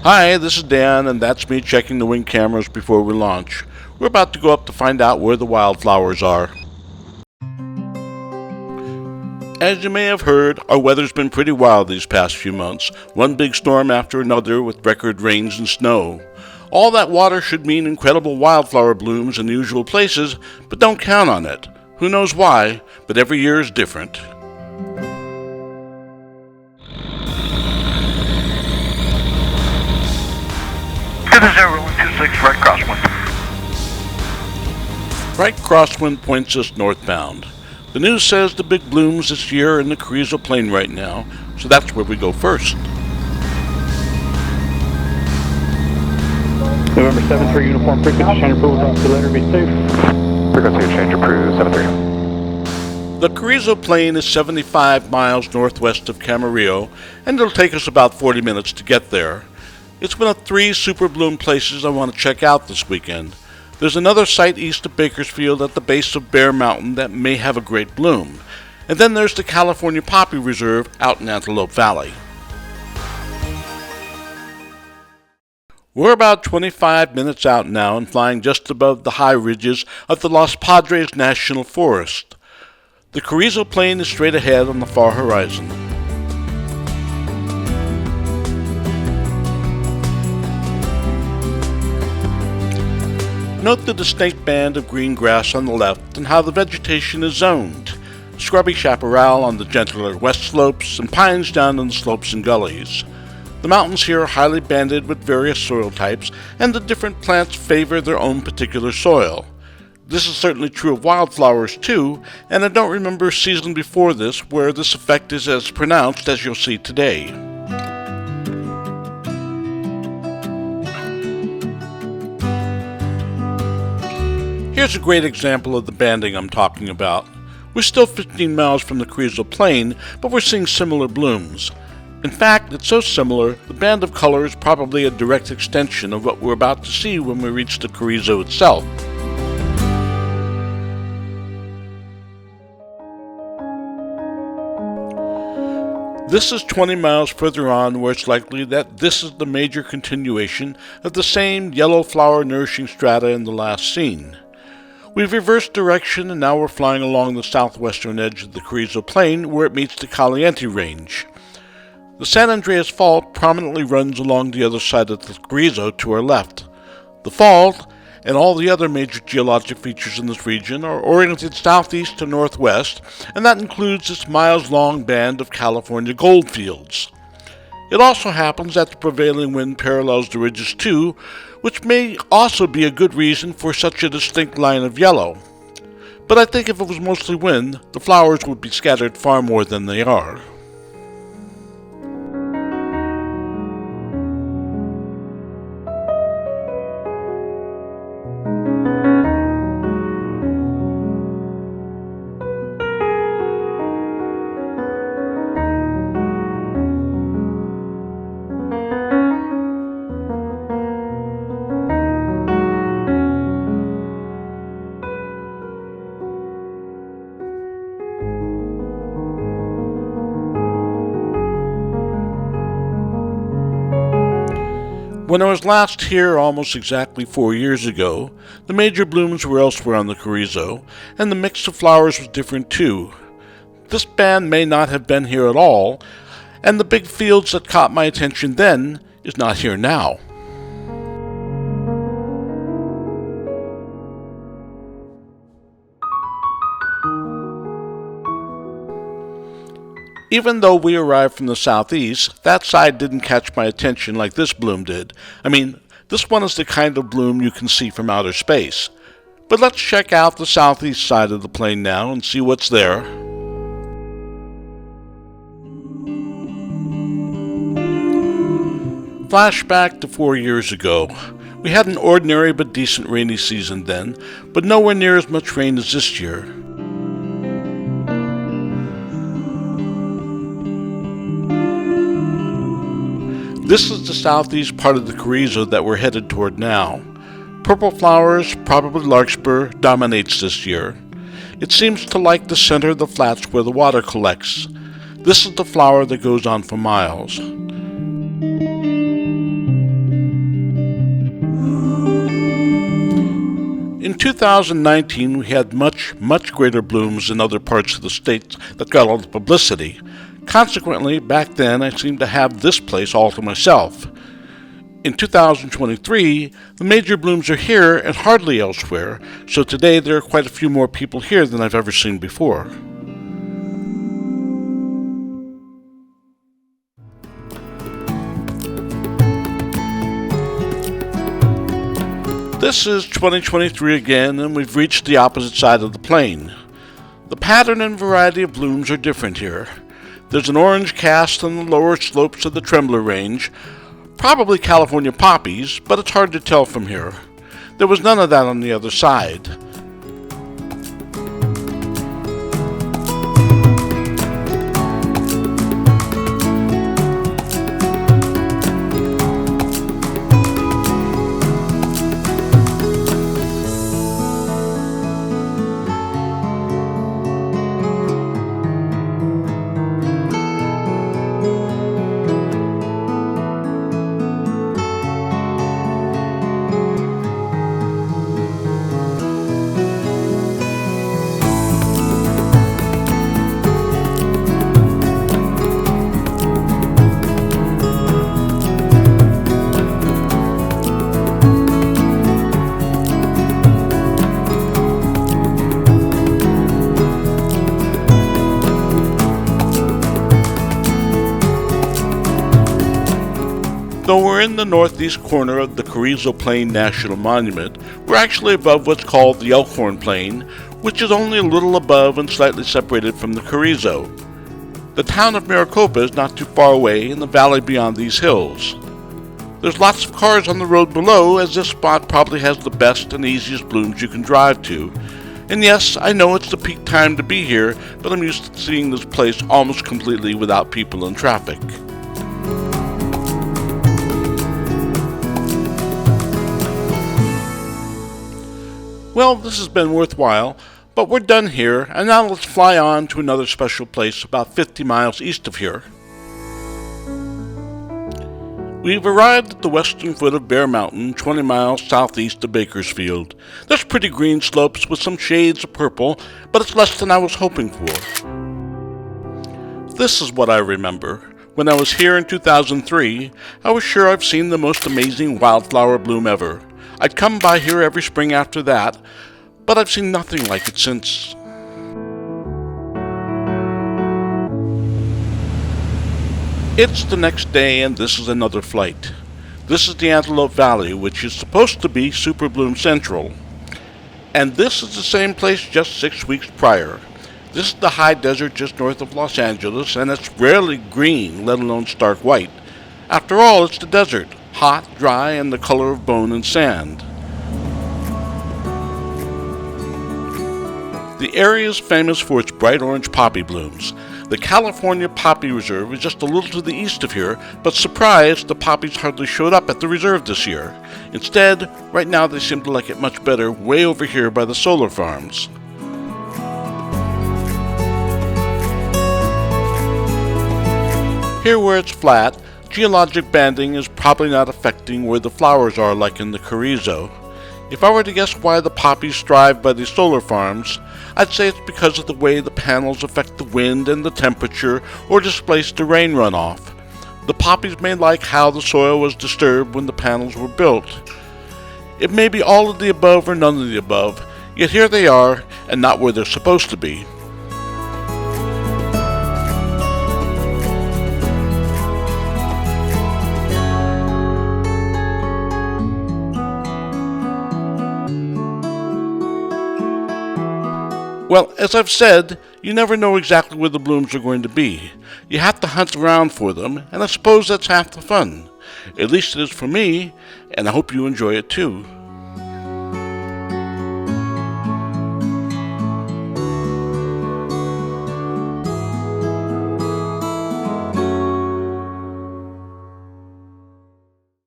Hi, this is Dan, and that's me checking the wing cameras before we launch. We're about to go up to find out where the wildflowers are. As you may have heard, our weather's been pretty wild these past few months. One big storm after another with record rains and snow. All that water should mean incredible wildflower blooms in the usual places, but don't count on it. Who knows why, but every year is different. This is 0126, right crosswind. Right crosswind points us northbound. The news says the big blooms this year are in the Carrizo Plain right now, so that's where we go first. November 7th for uniform frequency change approval to letter be safe. Frequency change approved, 73. The Carrizo Plain is 75 miles northwest of Camarillo, and it'll take us about 40 minutes to get there. It's one of 3 super bloom places I want to check out this weekend. There's another site east of Bakersfield at the base of Bear Mountain that may have a great bloom. And then there's the California Poppy Reserve out in Antelope Valley. We're about 25 minutes out now and flying just above the high ridges of the Los Padres National Forest. The Carrizo Plain is straight ahead on the far horizon. Note the distinct band of green grass on the left and how the vegetation is zoned. Scrubby chaparral on the gentler west slopes and pines down on the slopes and gullies. The mountains here are highly banded with various soil types, and the different plants favor their own particular soil. This is certainly true of wildflowers too, and I don't remember a season before this where this effect is as pronounced as you'll see today. Here's a great example of the banding I'm talking about. We're still 15 miles from the Carrizo Plain, but we're seeing similar blooms. In fact, it's so similar, the band of color is probably a direct extension of what we're about to see when we reach the Carrizo itself. This is 20 miles further on, where it's likely that this is the major continuation of the same yellow flower nourishing strata in the last scene. We've reversed direction and now we're flying along the southwestern edge of the Carrizo Plain where it meets the Caliente Range. The San Andreas Fault prominently runs along the other side of the Carrizo to our left. The fault and all the other major geologic features in this region are oriented southeast to northwest, and that includes this miles-long band of California goldfields. It also happens that the prevailing wind parallels the ridges too, which may also be a good reason for such a distinct line of yellow. But I think if it was mostly wind, the flowers would be scattered far more than they are. When I was last here almost exactly 4 years ago, the major blooms were elsewhere on the Carrizo, and the mix of flowers was different too. This band may not have been here at all, and the big fields that caught my attention then is not here now. Even though we arrived from the southeast, that side didn't catch my attention like this bloom did. I mean, this one is the kind of bloom you can see from outer space. But let's check out the southeast side of the plain now and see what's there. Flashback to 4 years ago. We had an ordinary but decent rainy season then, but nowhere near as much rain as this year. This is the southeast part of the Carrizo that we're headed toward now. Purple flowers, probably larkspur, dominates this year. It seems to like the center of the flats where the water collects. This is the flower that goes on for miles. 2019, we had much greater blooms in other parts of the state that got all the publicity. Consequently, back then I seemed to have this place all to myself. In 2023, the major blooms are here and hardly elsewhere, so today there are quite a few more people here than I've ever seen before. This is 2023 again, and we've reached the opposite side of the plain. The pattern and variety of blooms are different here. There's an orange cast on the lower slopes of the Trembler Range, probably California poppies, but it's hard to tell from here. There was none of that on the other side. Though we're in the northeast corner of the Carrizo Plain National Monument, we're actually above what's called the Elkhorn Plain, which is only a little above and slightly separated from the Carrizo. The town of Maricopa is not too far away in the valley beyond these hills. There's lots of cars on the road below, as this spot probably has the best and easiest blooms you can drive to. And yes, I know it's the peak time to be here, but I'm used to seeing this place almost completely without people and traffic. Well, this has been worthwhile, but we're done here, and now let's fly on to another special place about 50 miles east of here. We've arrived at the western foot of Bear Mountain, 20 miles southeast of Bakersfield. There's pretty green slopes with some shades of purple, but it's less than I was hoping for. This is what I remember. When I was here in 2003, I was sure I've seen the most amazing wildflower bloom ever. I'd come by here every spring after that, but I've seen nothing like it since. It's the next day, and this is another flight. This is the Antelope Valley, which is supposed to be superbloom central. And this is the same place just 6 weeks prior. This is the high desert just north of Los Angeles, and it's rarely green, let alone stark white. After all, it's the desert. Hot, dry, and the color of bone and sand. The area is famous for its bright orange poppy blooms. The California Poppy Reserve is just a little to the east of here, but surprise, the poppies hardly showed up at the reserve this year. Instead, right now they seem to like it much better way over here by the solar farms. Here where it's flat, geologic banding is probably not affecting where the flowers are like in the Carrizo. If I were to guess why the poppies thrive by the solar farms, I'd say it's because of the way the panels affect the wind and the temperature or displace the rain runoff. The poppies may like how the soil was disturbed when the panels were built. It may be all of the above or none of the above, yet here they are and not where they're supposed to be. Well, as I've said, you never know exactly where the blooms are going to be. You have to hunt around for them, and I suppose that's half the fun. At least it is for me, and I hope you enjoy it too.